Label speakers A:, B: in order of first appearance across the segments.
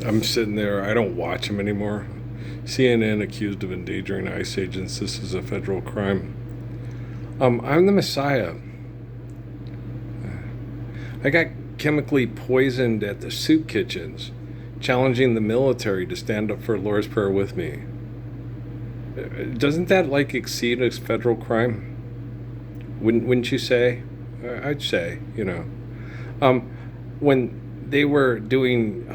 A: I'm sitting there. I don't watch them anymore. CNN accused of endangering ICE agents. This is a federal crime. I'm the Messiah. I got chemically poisoned at the soup kitchens, challenging the military to stand up for Lord's Prayer with me. Doesn't that like exceed a federal crime? Wouldn't you say? I'd say, when they were doing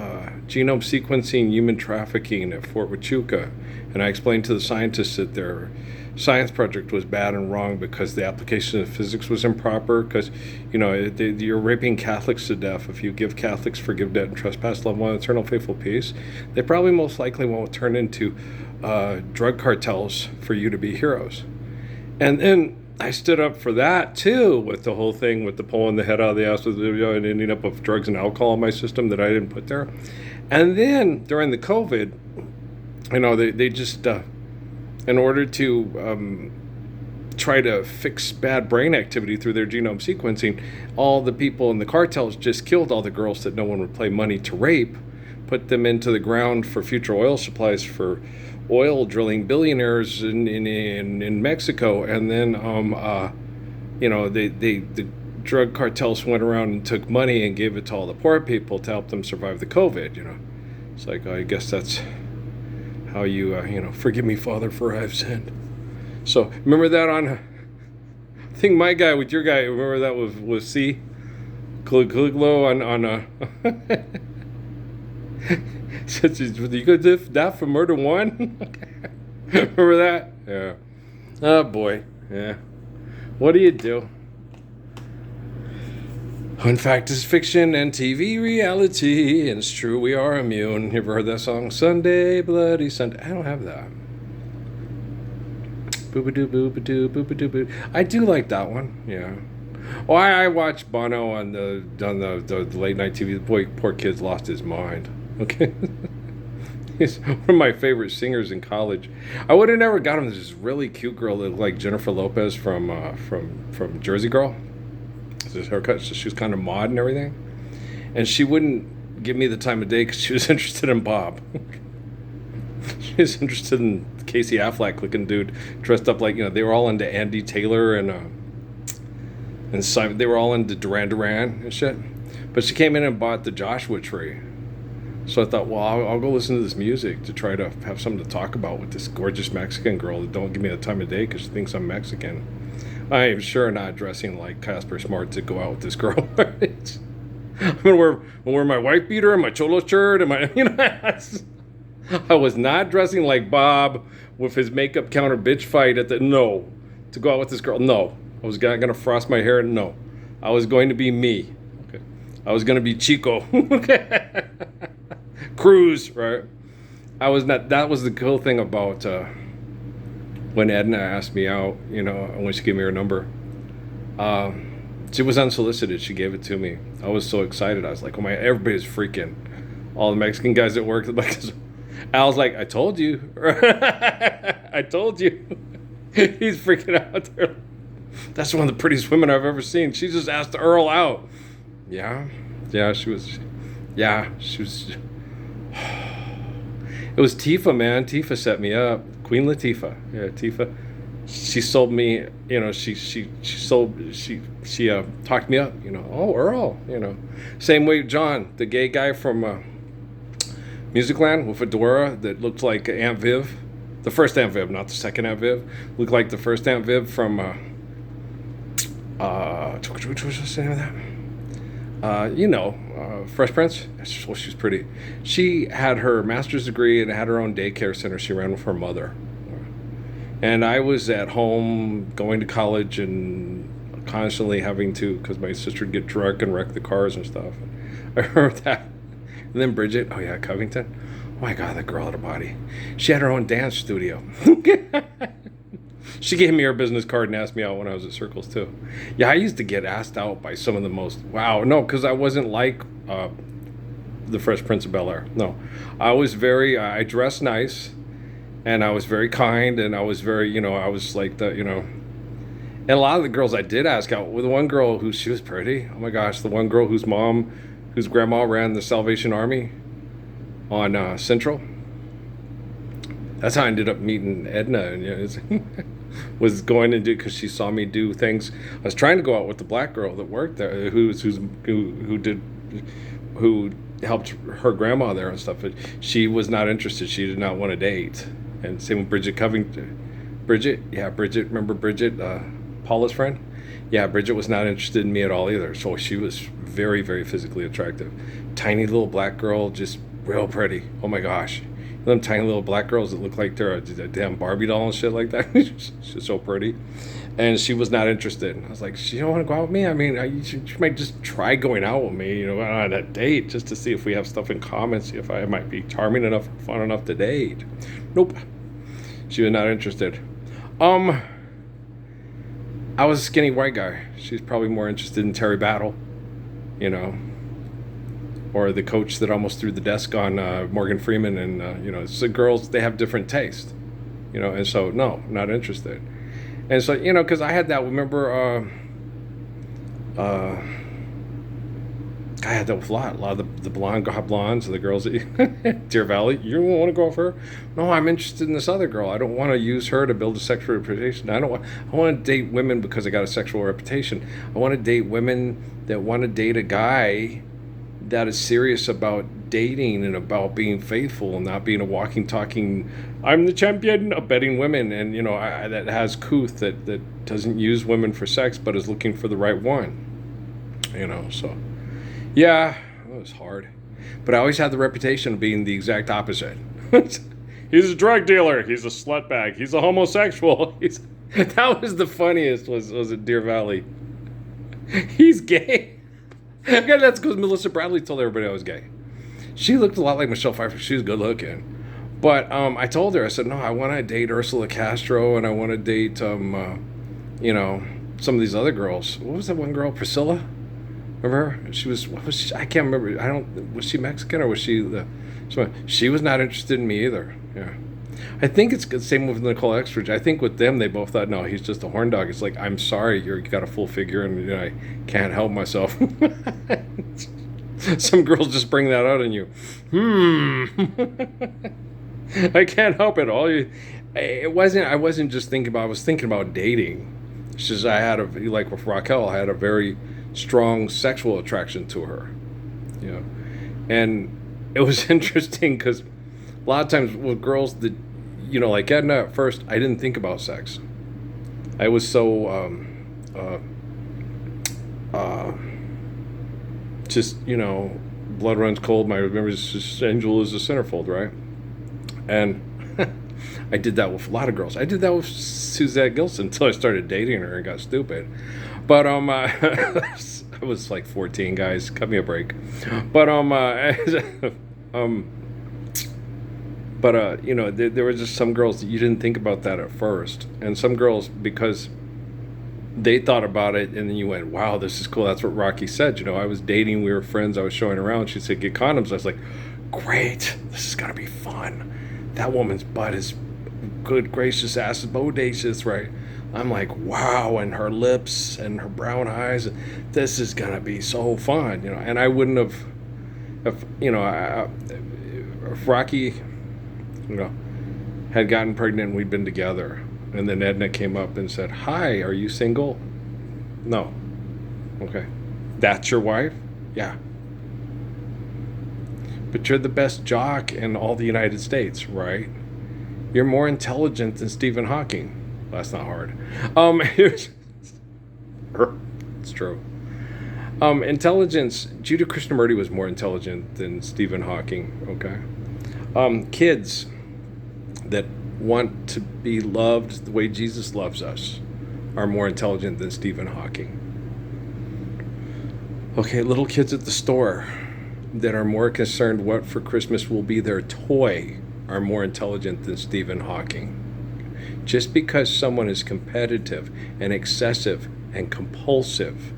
A: genome sequencing human trafficking at Fort Huachuca, and I explained to the scientists that their science project was bad and wrong because the application of physics was improper. Because you're raping Catholics to death. If you give Catholics forgive debt and trespass, love one, eternal faithful peace, they probably most likely won't turn into drug cartels for you to be heroes. And then I stood up for that too, with the whole thing with the pulling the head out of the ass with and ending up with drugs and alcohol in my system that I didn't put there. And then during the COVID, they just in order to try to fix bad brain activity through their genome sequencing, all the people in the cartels just killed all the girls that no one would pay money to rape, put them into the ground for future oil supplies for oil drilling billionaires in Mexico, and then the drug cartels went around and took money and gave it to all the poor people to help them survive the COVID. It's like, I guess that's how you forgive me, Father, for I've sinned. So remember that I think my guy with your guy. Remember that was C. Caliglo on Such as you could die for murder one. Remember that? Yeah. Oh boy. Yeah. What do you do? When fact is fiction and TV reality, and it's true we are immune. You ever heard that song? Sunday, Bloody Sunday. I don't have that. Boobadoo, boobadoo, boobadoo, boo. I do like that one. Yeah. Oh, I watched Bono on the late night TV. The boy, poor kid's lost his mind. Okay. He's one of my favorite singers in college. I would have never got him this really cute girl that looked like Jennifer Lopez from Jersey Girl. His haircut, so she was kind of mod and everything. And she wouldn't give me the time of day because she was interested in Bob. She was interested in Casey Affleck looking dude dressed up like, they were all into Andy Taylor and Simon. They were all into Duran Duran and shit. But she came in and bought the Joshua Tree. So I thought, well, I'll go listen to this music to try to have something to talk about with this gorgeous Mexican girl that don't give me the time of day because she thinks I'm Mexican. I am sure not dressing like Casper Smart to go out with this girl. I'm gonna wear my wife beater and my cholo shirt and my I was not dressing like Bob with his makeup counter bitch fight to go out with this girl. No, I was gonna frost my hair. No, I was going to be me. Okay, I was gonna be Chico. Okay, Cruz. Right. I was not. That was the cool thing about. When Edna asked me out, when she gave me her number, she was unsolicited. She gave it to me. I was so excited. I was like, everybody's freaking. All the Mexican guys at work, Al's like, I told you. I told you. He's freaking out there. That's one of the prettiest women I've ever seen. She just asked Earl out. Yeah. Yeah, she was. It was Tifa, man. Tifa set me up. Queen Latifah. Yeah, Tifa. She sold me, she talked me up, oh, Earl, Same way John, the gay guy from Musicland with fedora that looked like Aunt Viv. The first Aunt Viv, not the second Aunt Viv. Looked like the first Aunt Viv from, which was the name of that? Fresh Prince. Well, she's pretty. She had her master's degree and had her own daycare center she ran with her mother. And I was at home going to college and constantly having to, because my sister would get drunk and wreck the cars and stuff. I heard that. And then Bridget, oh yeah, Covington. Oh my God, that girl had a body. She had her own dance studio. She gave me her business card and asked me out when I was at Circles too. Yeah, I used to get asked out by some of the most, because I wasn't like the Fresh Prince of Bel-Air. No, I dressed nice and I was very kind and I was very, I was like and a lot of the girls I did ask out, with the one girl she was pretty. Oh my gosh, the one girl whose grandma ran the Salvation Army. on Central. That's how I ended up meeting Edna, and was going to do, because she saw me do things. I was trying to go out with the black girl that worked there, who helped her grandma there and stuff. But she was not interested. She did not want to date. And same with Bridget Covington. Bridget. Remember Bridget, Paula's friend? Yeah, Bridget was not interested in me at all either. So she was very, very physically attractive. Tiny little black girl, just real pretty. Oh my gosh. Them tiny little black girls that look like they're a damn Barbie doll and shit like that. She's so pretty. And she was not interested. I was like, she don't want to go out with me? I mean, you might just try going out with me, on a date, just to see if we have stuff in common, see if I might be charming enough, fun enough to date. Nope. She was not interested. I was a skinny white guy. She's probably more interested in Terry Battle, or the coach that almost threw the desk on Morgan Freeman. And, so girls, they have different taste, and so, no, not interested. And so, because I had that, remember, I had that with a lot of the blondes, the girls at Deer Valley. You don't want to go with her? No, I'm interested in this other girl. I don't want to use her to build a sexual reputation. I want to date women because I got a sexual reputation. I want to date women that want to date a guy that is serious about dating and about being faithful and not being a walking, talking, I'm the champion of betting women, and that has couth, that doesn't use women for sex but is looking for the right one. So yeah, it was hard, but I always had the reputation of being the exact opposite. He's a drug dealer. He's a slutbag. He's a homosexual. That was the funniest. Was at Deer Valley. He's gay. Okay, that's because Melissa Bradley told everybody I was gay. She looked a lot like Michelle Pfeiffer. She was good looking. But I told her, I said, no, I want to date Ursula Castro, and I want to date, some of these other girls. What was that one girl? Priscilla? Remember her? What was she? I can't remember. Was she Mexican or was she she was not interested in me either. Yeah. I think it's the same with Nicole Extridge. I think with them, they both thought, no, he's just a horn dog. It's like, I'm sorry, you got a full figure, and I can't help myself. Some girls just bring that out in you. I can't help it. I wasn't just thinking about. I was thinking about dating. It's just like with Raquel, I had a very strong sexual attraction to her. And it was interesting because a lot of times with girls that, like Edna, at first, I didn't think about sex. I was so, blood runs cold. My memories just Angel is a centerfold, right? And I did that with a lot of girls. I did that with Suzette Gilson until I started dating her and got stupid. But I was like 14, guys. Cut me a break. But there were just some girls that you didn't think about that at first, and some girls, because they thought about it, and then you went, wow, this is cool. That's what Rocky said. I was dating, we were friends, I was showing around. She said, get condoms. I was like, great, this is gonna be fun. That woman's butt is good gracious ass is bodacious, right? I'm like, wow, and her lips and her brown eyes, this is gonna be so fun, And I wouldn't have, if Rocky, had gotten pregnant and we'd been together, and then Edna came up and said, hi, are you single? No. Okay. That's your wife? Yeah. But you're the best jock in all the United States, right? You're more intelligent than Stephen Hawking. That's not hard. It's true. Intelligence. Judah Krishnamurti was more intelligent than Stephen Hawking. Okay. Kids that want to be loved the way Jesus loves us are more intelligent than Stephen Hawking. Okay, little kids at the store that are more concerned what for Christmas will be their toy are more intelligent than Stephen Hawking. Just because someone is competitive and excessive and compulsive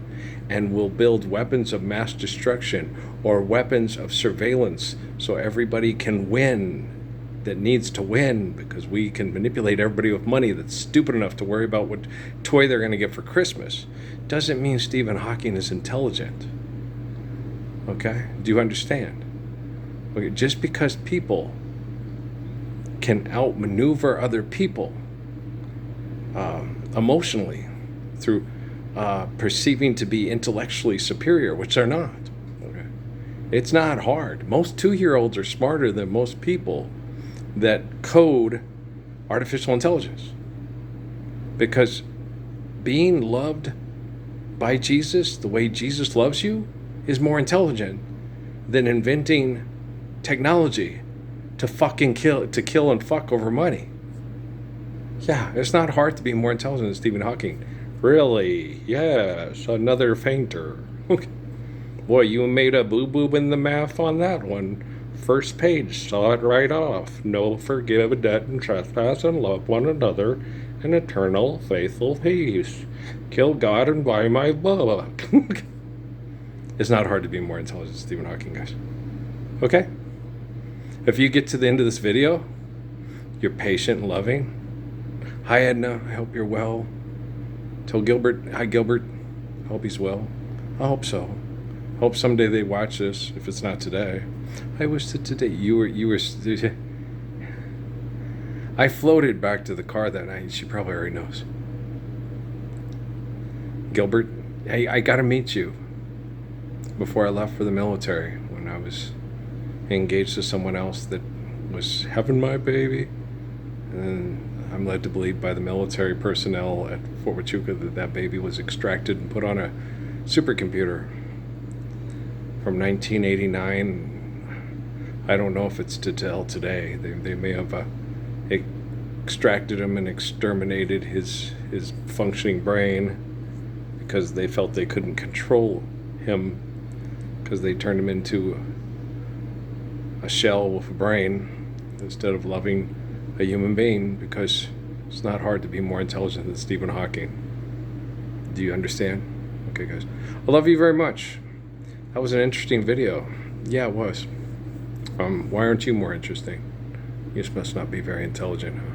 A: and will build weapons of mass destruction or weapons of surveillance so everybody can win that needs to win because we can manipulate everybody with money that's stupid enough to worry about what toy they're going to get for Christmas, doesn't mean Stephen Hawking is intelligent. Okay? Do you understand? Okay, just because people can outmaneuver other people emotionally through perceiving to be intellectually superior, which they're not. Okay? It's not hard. Most 2-year-olds are smarter than most people that code artificial intelligence. Because being loved by Jesus, the way Jesus loves you, is more intelligent than inventing technology to kill and fuck over money. Yeah, it's not hard to be more intelligent than Stephen Hawking. Really? Yes, another fainter. Boy, you made a boo-boo in the math on that one. First page, saw it right off. No, forgive a debt and trespass and love one another in eternal faithful peace. Kill God and buy my book. It's not hard to be more intelligent than Stephen Hawking, guys. Okay? If you get to the end of this video, you're patient and loving. Hi, Edna. I hope you're well. Tell Gilbert, hi, Gilbert. I hope he's well. I hope so. I hope someday they watch this, if it's not today. I wish that today you were. I floated back to the car that night. She probably already knows. Gilbert, hey, I got to meet you. Before I left for the military, when I was engaged to someone else that was having my baby, and I'm led to believe by the military personnel at Fort Huachuca that that baby was extracted and put on a supercomputer from 1989. I don't know if it's to tell today. They may have extracted him and exterminated his functioning brain because they felt they couldn't control him, because they turned him into a shell with a brain instead of loving a human being, because it's not hard to be more intelligent than Stephen Hawking. Do you understand? Okay, guys. I love you very much. That was an interesting video. Yeah, it was. Why aren't you more interesting? You must not be very intelligent, huh?